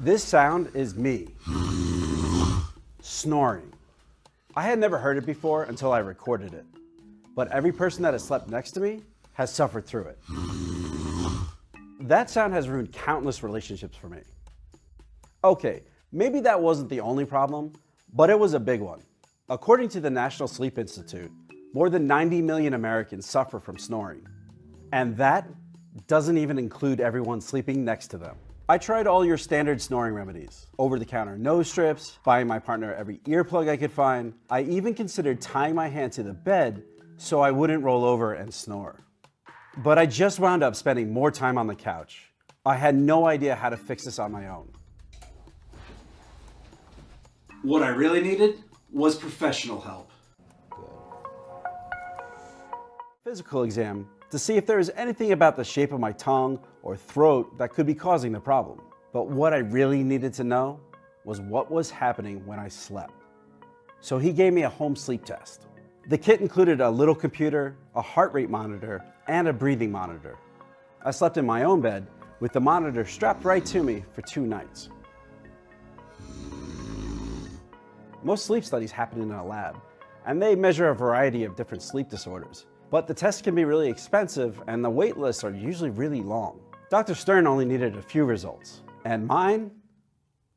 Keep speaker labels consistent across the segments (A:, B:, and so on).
A: This sound is me snoring. I had never heard it before until I recorded it, but every person that has slept next to me has suffered through it. That sound has ruined countless relationships for me. Okay, maybe that wasn't the only problem, but it was a big one. According to the National Sleep Institute, more than 90 million Americans suffer from snoring. And that doesn't even include everyone sleeping next to them. I tried all your standard snoring remedies. Over-the-counter nose strips, buying my partner every earplug I could find. I even considered tying my hand to the bed so I wouldn't roll over and snore. But I just wound up spending more time on the couch. I had no idea how to fix this on my own. What I really needed was professional help. Physical exam to see if there is anything about the shape of my tongue or throat that could be causing the problem. But what I really needed to know was what was happening when I slept. So he gave me a home sleep test. The kit included a little computer, a heart rate monitor, and a breathing monitor. I slept in my own bed with the monitor strapped right to me for 2 nights. Most sleep studies happen in a lab, and they measure a variety of different sleep disorders. But the tests can be really expensive, and the wait lists are usually really long. Dr. Stern only needed a few results, and mine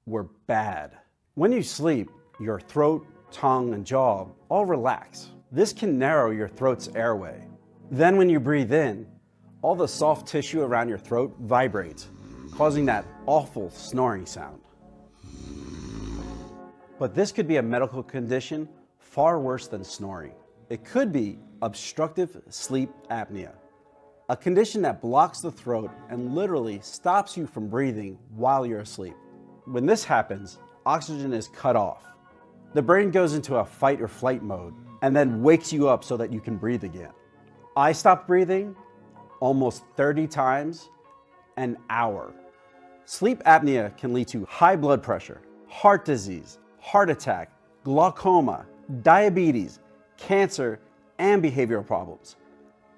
A: were bad. When you sleep, your throat, tongue, and jaw all relax. This can narrow your throat's airway. Then when you breathe in, all the soft tissue around your throat vibrates, causing that awful snoring sound. But this could be a medical condition far worse than snoring. It could be obstructive sleep apnea, a condition that blocks the throat and literally stops you from breathing while you're asleep. When this happens, oxygen is cut off. The brain goes into a fight or flight mode and then wakes you up so that you can breathe again. I stopped breathing almost 30 times an hour. Sleep apnea can lead to high blood pressure, heart disease, heart attack, glaucoma, diabetes, cancer, and behavioral problems.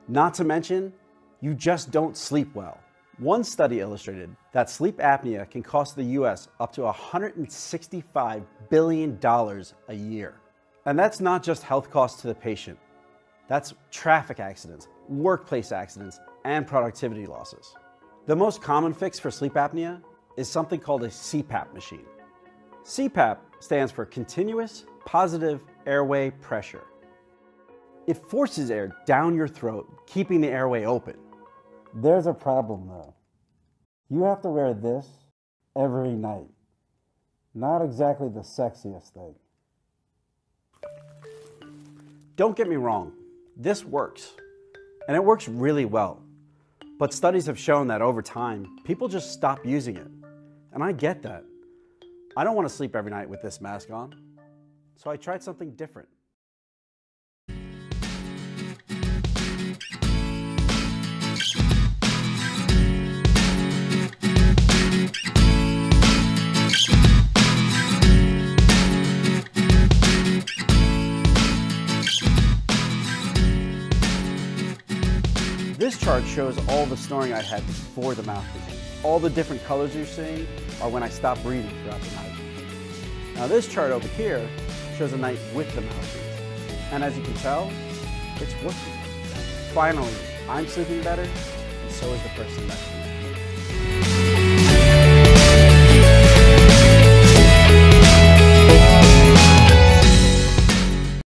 A: Not to mention, you just don't sleep well. One study illustrated that sleep apnea can cost the US up to $165 billion a year. And that's not just health costs to the patient. That's traffic accidents, workplace accidents, and productivity losses. The most common fix for sleep apnea is something called a CPAP machine. CPAP stands for Continuous Positive Airway Pressure. It forces air down your throat, keeping the airway open. There's a problem though. You have to wear this every night. Not exactly the sexiest thing. Don't get me wrong, this works. And it works really well. But studies have shown that over time, people just stop using it. And I get that. I don't want to sleep every night with this mask on. So I tried something different. This chart shows all the snoring I had before the mouthpiece. All the different colors you're seeing are when I stopped breathing throughout the night. Now this chart over here shows a night with the mouthpiece. And as you can tell, it's working. Finally, I'm sleeping better, and so is the person next to me.